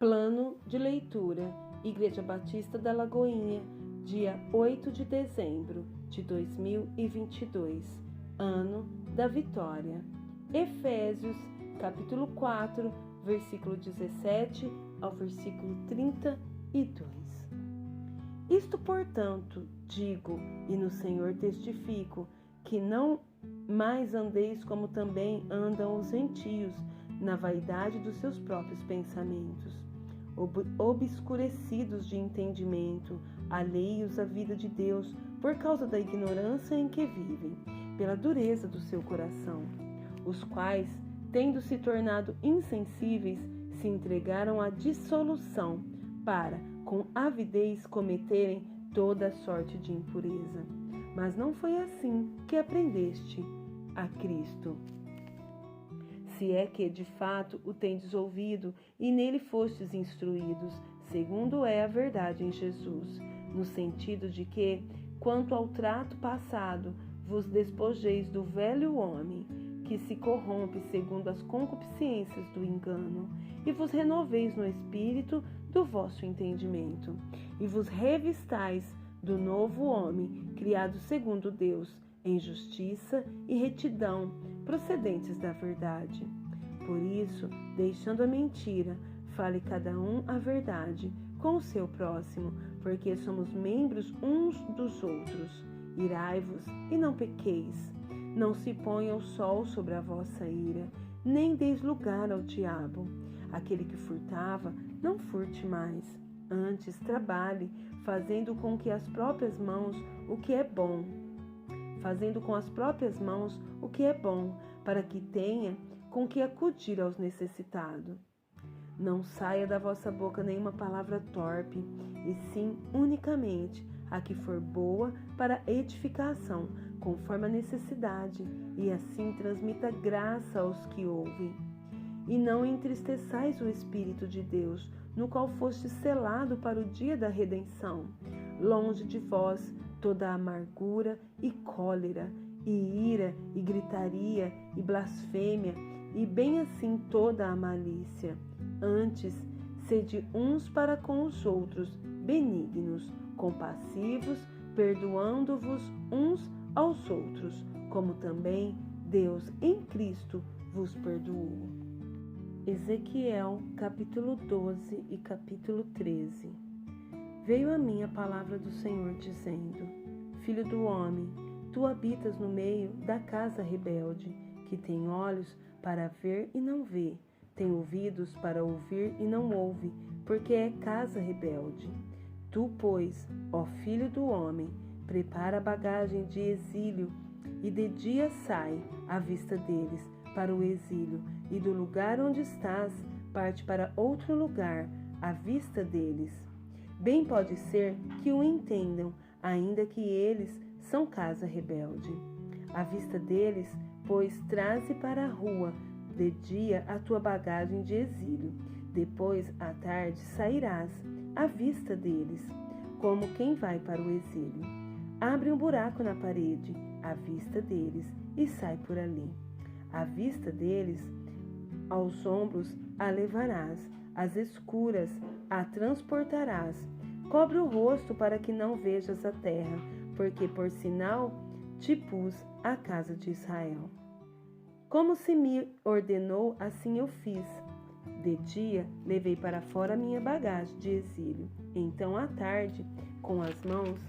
Plano de leitura: Igreja Batista da Lagoinha, dia 8 de dezembro de 2022, ano da vitória. Efésios, capítulo 4, versículo 17 ao versículo 32. Isto, portanto, digo, e no Senhor testifico, que não mais andeis como também andam os gentios, na vaidade dos seus próprios pensamentos, obscurecidos de entendimento, alheios à vida de Deus, por causa da ignorância em que vivem, pela dureza do seu coração, os quais, tendo se tornado insensíveis, se entregaram à dissolução, para, com avidez, cometerem toda sorte de impureza. Mas não foi assim que aprendeste a Cristo. Se é que, de fato, o tendes ouvido e nele fostes instruídos, segundo é a verdade em Jesus, no sentido de que, quanto ao trato passado, vos despojeis do velho homem, que se corrompe segundo as concupiscências do engano, e vos renoveis no espírito do vosso entendimento, e vos revistais do novo homem, criado segundo Deus, em justiça e retidão, procedentes da verdade. Por isso, deixando a mentira, fale cada um a verdade com o seu próximo, porque somos membros uns dos outros. Irai-vos e não pequeis. Não se ponha o sol sobre a vossa ira, nem deis lugar ao diabo. Aquele que furtava, não furte mais. Antes, trabalhe, fazendo com as próprias mãos o que é bom, para que tenha com que acudir aos necessitados. Não saia da vossa boca nenhuma palavra torpe, e sim unicamente a que for boa para edificação, conforme a necessidade, e assim transmita graça aos que ouvem. E não entristeçais o Espírito de Deus, no qual foste selado para o dia da redenção. Longe de vós toda amargura e cólera, e ira, e gritaria, e blasfêmia, e bem assim toda a malícia. Antes, sede uns para com os outros, benignos, compassivos, perdoando-vos uns aos outros, como também Deus em Cristo vos perdoou. Ezequiel, capítulo 12 e capítulo 13. Veio a mim a palavra do Senhor, dizendo: Filho do homem, tu habitas no meio da casa rebelde, que tem olhos para ver e não vê, tem ouvidos para ouvir e não ouve, porque é casa rebelde. Tu, pois, ó filho do homem, prepara a bagagem de exílio, e de dia sai à vista deles para o exílio, e do lugar onde estás parte para outro lugar à vista deles. Bem pode ser que o entendam, ainda que eles são casa rebelde. À vista deles, pois, traze para a rua de dia a tua bagagem de exílio. Depois, à tarde, sairás à vista deles, como quem vai para o exílio. Abre um buraco na parede, à vista deles, e sai por ali. À vista deles, aos ombros a levarás, às escuras a transportarás. Cobre o rosto para que não vejas a terra, porque por sinal te pus a casa de Israel. Como se me ordenou, assim eu fiz. De dia levei para fora a minha bagagem de exílio. Então à tarde, com as mãos,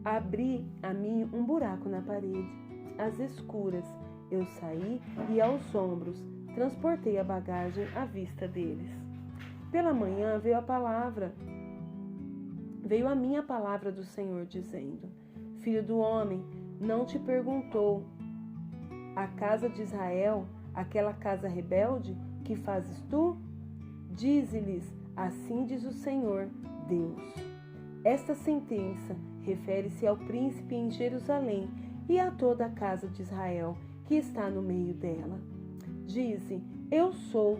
abri a mim um buraco na parede. Às escuras eu saí e aos ombros transportei a bagagem à vista deles. Pela manhã veio a minha palavra do Senhor, dizendo: Filho do homem, não te perguntou a casa de Israel, aquela casa rebelde, que fazes tu? Dize-lhes: assim diz o Senhor Deus. Esta sentença refere-se ao príncipe em Jerusalém e a toda a casa de Israel que está no meio dela. Dize: eu sou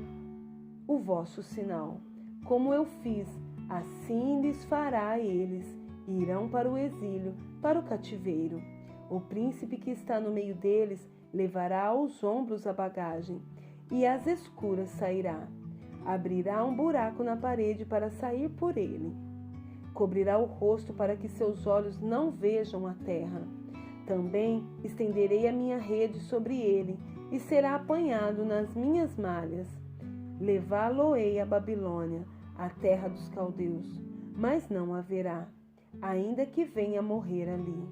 o vosso sinal. Como eu fiz, assim lhes fará a eles, e irão para o exílio, para o cativeiro. O príncipe que está no meio deles levará aos ombros a bagagem, e às escuras sairá. Abrirá um buraco na parede para sair por ele. Cobrirá o rosto para que seus olhos não vejam a terra. Também estenderei a minha rede sobre ele e será apanhado nas minhas malhas. Levá-lo-ei a Babilônia, a terra dos caldeus, mas não haverá, ainda que venha morrer ali.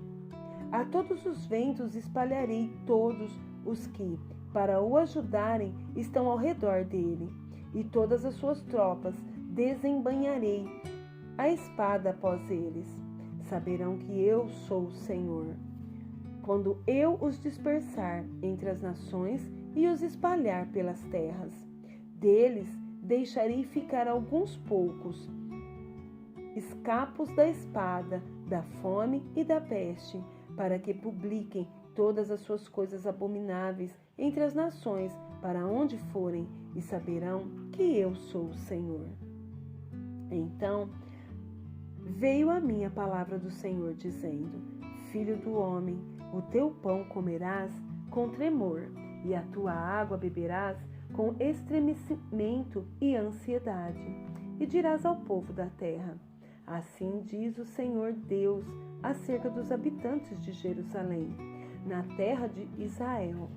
A todos os ventos espalharei todos os que, para o ajudarem, estão ao redor dele, e todas as suas tropas desembainharei a espada após eles. Saberão que eu sou o Senhor, quando eu os dispersar entre as nações e os espalhar pelas terras. Deles deixarei ficar alguns poucos, escapos da espada, da fome e da peste, para que publiquem todas as suas coisas abomináveis entre as nações, para onde forem, e saberão que eu sou o Senhor. Então veio a mim a palavra do Senhor, dizendo: Filho do homem, o teu pão comerás com tremor, e a tua água beberás com estremecimento e ansiedade. E dirás ao povo da terra: Assim diz o Senhor Deus acerca dos habitantes de Jerusalém, na terra de Israel: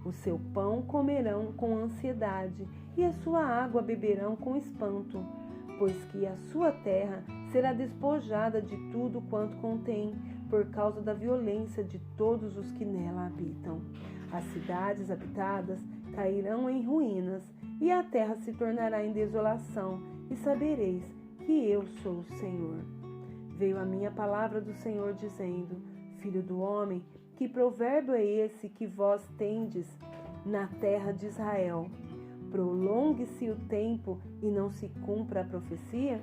O seu pão comerão com ansiedade, e a sua água beberão com espanto, pois que a sua terra será despojada de tudo quanto contém, por causa da violência de todos os que nela habitam. As cidades habitadas cairão em ruínas, e a terra se tornará em desolação, e sabereis que eu sou o Senhor. Veio a minha palavra do Senhor, dizendo: Filho do homem, que provérbio é esse que vós tendes na terra de Israel? Prolongue-se o tempo e não se cumpra a profecia?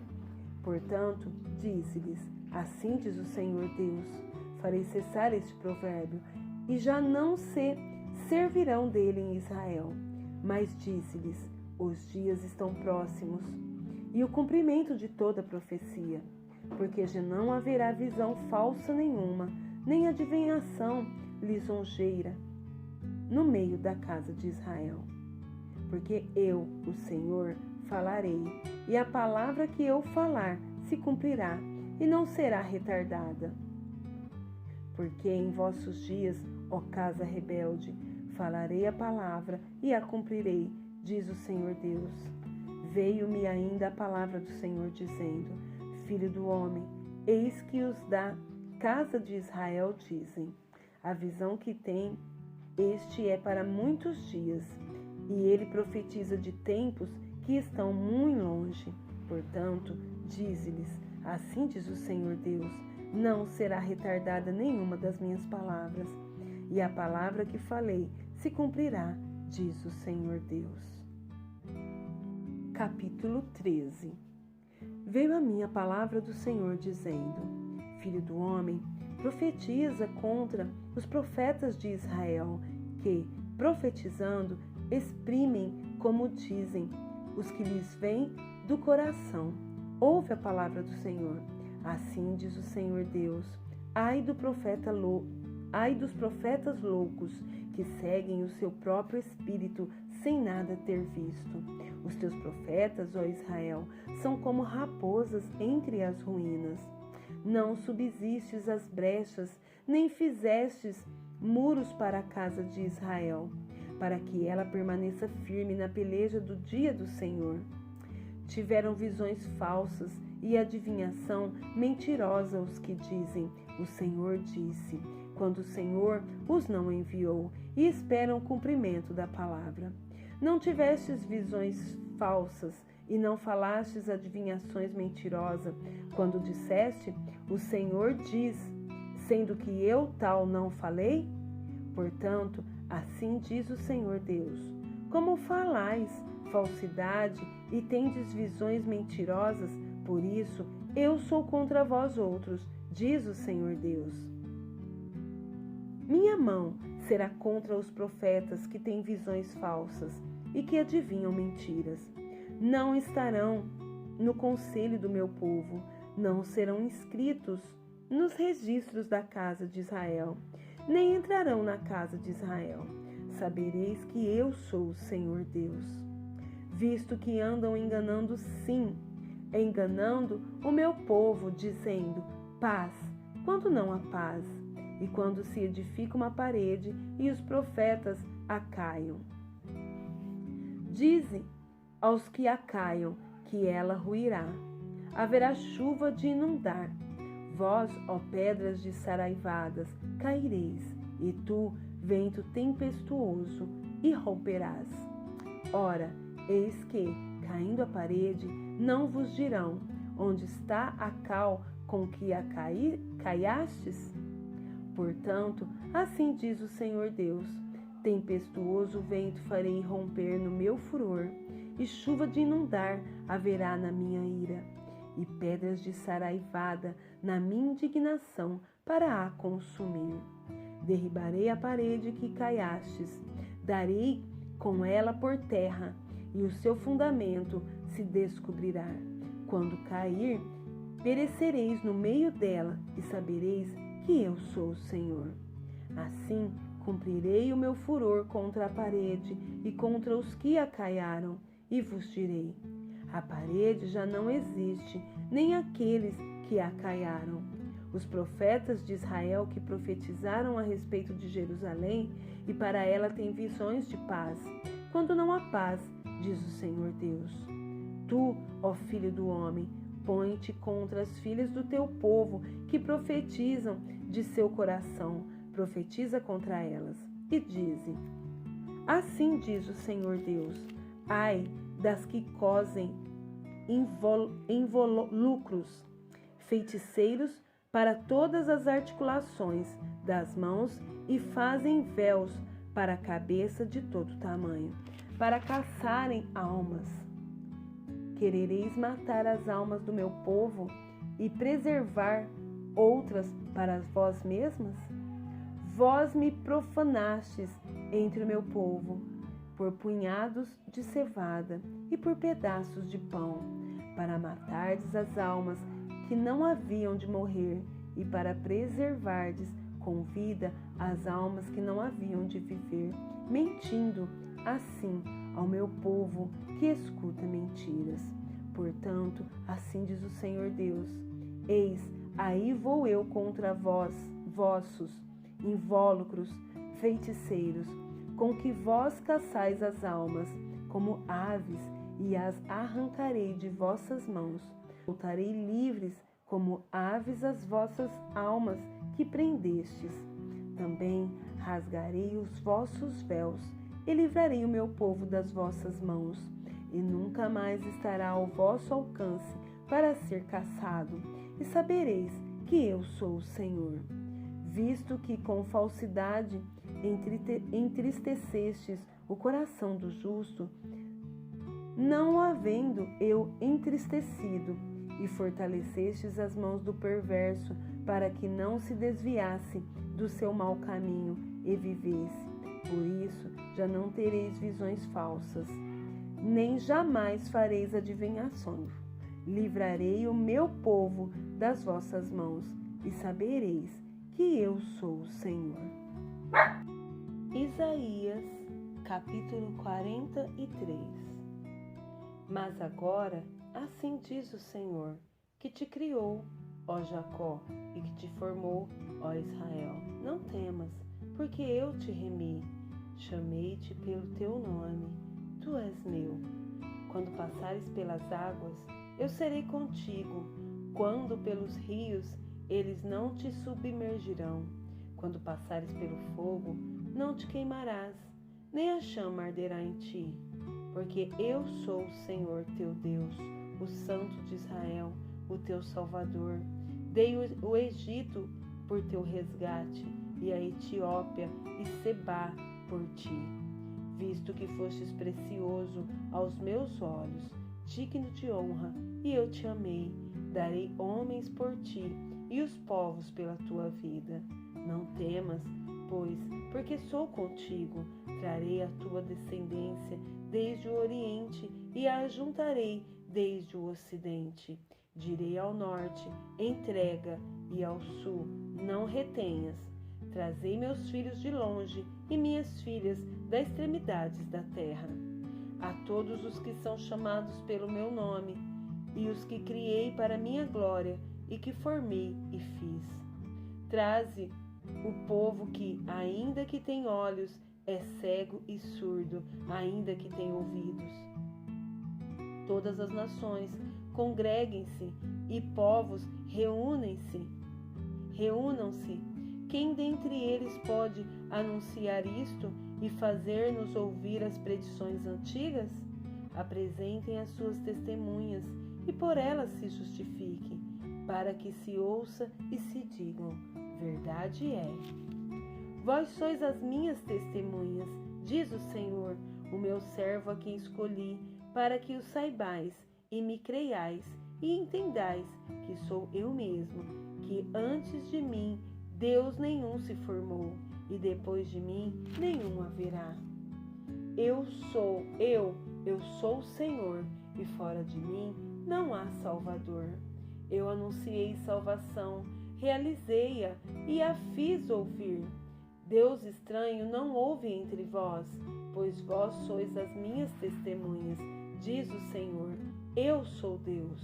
Portanto, disse-lhes: Assim diz o Senhor Deus: Farei cessar este provérbio, e já não se servirão dele em Israel. Mas disse-lhes: Os dias estão próximos, e o cumprimento de toda profecia, porque já não haverá visão falsa nenhuma, nem adivinhação lisonjeira no meio da casa de Israel. Porque eu, o Senhor, falarei, e a palavra que eu falar se cumprirá, e não será retardada. Porque em vossos dias, ó casa rebelde, falarei a palavra e a cumprirei, diz o Senhor Deus. Veio-me ainda a palavra do Senhor, dizendo: Filho do homem, eis que os da casa de Israel dizem: A visão que tem, este é para muitos dias, e ele profetiza de tempos que estão muito longe. Portanto, dize-lhes: Assim diz o Senhor Deus: Não será retardada nenhuma das minhas palavras, e a palavra que falei se cumprirá, diz o Senhor Deus. Capítulo 13. Veio a mim a palavra do Senhor, dizendo: Filho do homem, profetiza contra os profetas de Israel, que, profetizando, exprimem como dizem os que lhes vêm do coração. Ouve a palavra do Senhor. Assim diz o Senhor Deus: Ai dos profetas loucos, que seguem o seu próprio espírito sem nada ter visto. Os teus profetas, ó Israel, são como raposas entre as ruínas. Não subsistes as brechas, nem fizestes muros para a casa de Israel, para que ela permaneça firme na peleja do dia do Senhor. Tiveram visões falsas e adivinhação mentirosa os que dizem: O Senhor disse, quando o Senhor os não enviou, e esperam o cumprimento da palavra. Não tivestes visões falsas e não falastes adivinhações mentirosas, quando disseste: O Senhor diz, sendo que eu tal não falei? Portanto, assim diz o Senhor Deus: Como falais falsidade e tendes visões mentirosas, por isso eu sou contra vós outros, diz o Senhor Deus. Minha mão será contra os profetas que têm visões falsas e que adivinham mentiras. Não estarão no conselho do meu povo, não serão inscritos nos registros da casa de Israel, nem entrarão na casa de Israel. Sabereis que eu sou o Senhor Deus. visto que andam enganando, sim, enganando o meu povo, dizendo paz, quando não há paz, e quando se edifica uma parede e os profetas a caiam. Dize aos que a caiam que ela ruirá. Haverá chuva de inundar. Vós, ó pedras de saraivadas, caireis, e tu, vento tempestuoso, e romperás. Ora, eis que, caindo a parede, não vos dirão, onde está a cal com que a caiastes? Portanto, assim diz o Senhor Deus, tempestuoso vento farei romper no meu furor, e chuva de inundar haverá na minha ira, e pedras de saraivada na minha indignação para a consumir. Derribarei a parede que caiastes, darei com ela por terra, e o seu fundamento se descobrirá. Quando cair, perecereis no meio dela, e sabereis que eu sou o Senhor. Assim, cumprirei o meu furor contra a parede e contra os que a caiaram, e vos direi: a parede já não existe, nem aqueles que a caiaram. Os profetas de Israel que profetizaram a respeito de Jerusalém, e para ela têm visões de paz, quando não há paz, diz o Senhor Deus. Tu, ó filho do homem, põe-te contra as filhas do teu povo, que profetizam de seu coração, profetiza contra elas, e dize: assim diz o Senhor Deus, ai das que cosem involucros, feiticeiros para todas as articulações das mãos, e fazem véus para a cabeça de todo tamanho, para caçarem almas. Querereis matar as almas do meu povo e preservar outras para vós mesmas? Vós me profanastes entre o meu povo, por punhados de cevada e por pedaços de pão, para matardes as almas que não haviam de morrer, e para preservardes com vida as almas que não haviam de viver, mentindo assim ao meu povo que escuta mentiras. Portanto, assim diz o Senhor Deus: eis, aí vou eu contra vós, vossos invólucros, feiticeiros, com que vós caçais as almas, como aves, e as arrancarei de vossas mãos. Voltarei livres como aves as vossas almas que prendestes. Também rasgarei os vossos véus, e livrarei o meu povo das vossas mãos, e nunca mais estará ao vosso alcance para ser caçado, e sabereis que eu sou o Senhor. Visto que com falsidade entristecestes o coração do justo, não havendo eu entristecido, e fortalecestes as mãos do perverso, para que não se desviasse do seu mau caminho e vivesse. Por isso já não tereis visões falsas, nem jamais fareis adivinhações. Livrarei o meu povo das vossas mãos, e sabereis que eu sou o Senhor. Isaías, capítulo 43. Mas agora, assim diz o Senhor, que te criou, ó Jacó, e que te formou, ó Israel. Não temas, porque eu te remi, chamei-te pelo teu nome, tu és meu. Quando passares pelas águas, eu serei contigo. Quando pelos rios, eles não te submergirão. Quando passares pelo fogo, não te queimarás, nem a chama arderá em ti. Porque eu sou o Senhor teu Deus, o Santo de Israel, o teu Salvador. Dei o Egito por teu resgate, e a Etiópia e Sebá por ti. Visto que fostes precioso aos meus olhos, digno de honra, e eu te amei, darei homens por ti, e os povos pela tua vida. Não temas, pois, porque sou contigo, trarei a tua descendência desde o Oriente, e a ajuntarei desde o Ocidente. Direi ao norte, entrega, e ao sul, não retenhas. Trazei meus filhos de longe, e minhas filhas das extremidades da terra. a todos os que são chamados pelo meu nome, e os que criei para minha glória e que formei e fiz. Traze o povo que, ainda que tem olhos, é cego e surdo, ainda que tem ouvidos. Todas as nações congreguem-se e povos reúnam-se. Quem dentre eles pode anunciar isto e fazer-nos ouvir as predições antigas? Apresentem as suas testemunhas e por elas se justifiquem, para que se ouça e se digam: verdade é. Vós sois as minhas testemunhas, diz o Senhor, o meu servo a quem escolhi, para que o saibais e me creiais e entendais que sou eu mesmo, que antes de mim Deus nenhum se formou e depois de mim nenhum haverá. Eu sou o Senhor, e fora de mim não há Salvador. Eu anunciei salvação, realizei-a e a fiz ouvir. Deus estranho não houve entre vós, pois vós sois as minhas testemunhas, diz o Senhor, eu sou Deus.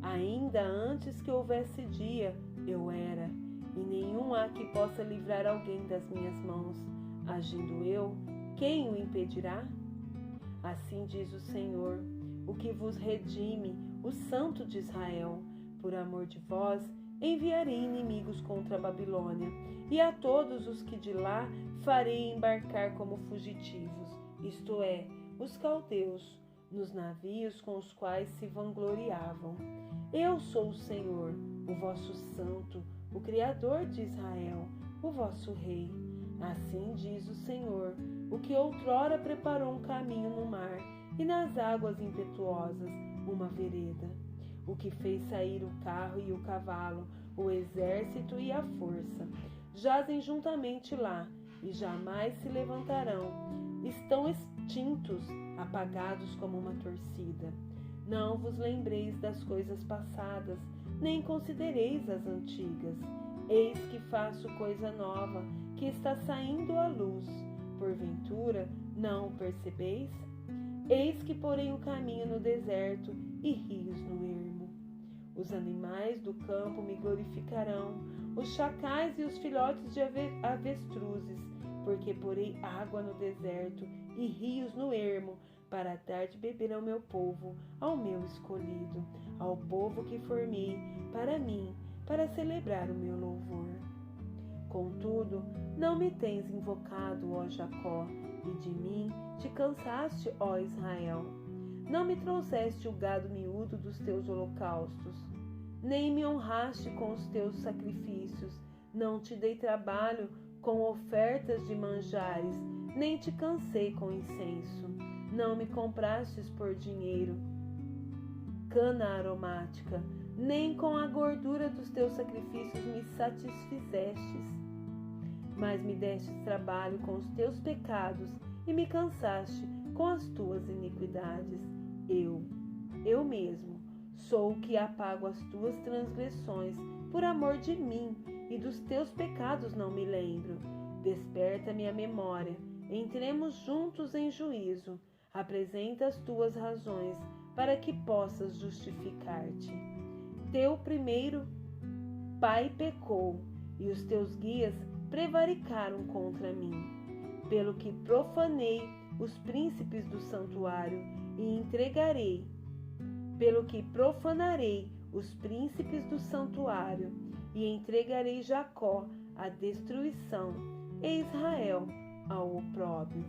Ainda antes que houvesse dia, eu era, e nenhum há que possa livrar alguém das minhas mãos. Agindo eu, quem o impedirá? Assim diz o Senhor, o que vos redime, o Santo de Israel. Por amor de vós, enviarei inimigos contra a Babilônia, e a todos os que de lá farei embarcar como fugitivos, isto é, os caldeus, nos navios com os quais se vangloriavam. Eu sou o Senhor, o vosso Santo, o Criador de Israel, o vosso Rei. Assim diz o Senhor, o que outrora preparou um caminho no mar e nas águas impetuosas uma vereda, o que fez sair o carro e o cavalo, o exército e a força. Jazem juntamente lá e jamais se levantarão. Estão extintos, apagados como uma torcida. Não vos lembreis das coisas passadas, nem considereis as antigas. Eis que faço coisa nova, que está saindo à luz. Porventura, não o percebeis? Eis que porei um caminho no deserto e rios no ermo. Os animais do campo me glorificarão, os chacais e os filhotes de avestruzes, porque porei água no deserto e rios no ermo, para dar de beber ao meu povo, ao meu escolhido, ao povo que formei para mim, para celebrar o meu louvor. Contudo, não me tens invocado, ó Jacó, e de mim te cansaste, ó Israel. Não me trouxeste o gado miúdo dos teus holocaustos, nem me honraste com os teus sacrifícios, não te dei trabalho com ofertas de manjares, nem te cansei com incenso. Não me comprastes por dinheiro, cana aromática, nem com a gordura dos teus sacrifícios me satisfizestes. Mas me destes trabalho com os teus pecados e me cansaste com as tuas iniquidades. Eu mesmo, sou o que apago as tuas transgressões por amor de mim, e dos teus pecados não me lembro. Desperta-me a memória, entremos juntos em juízo. Apresenta as tuas razões, para que possas justificar-te. Teu primeiro pai pecou, e os teus guias prevaricaram contra mim. Pelo que profanei os príncipes do santuário e profanarei os príncipes do santuário e entregarei Jacó à destruição e Israel ao opróbrio.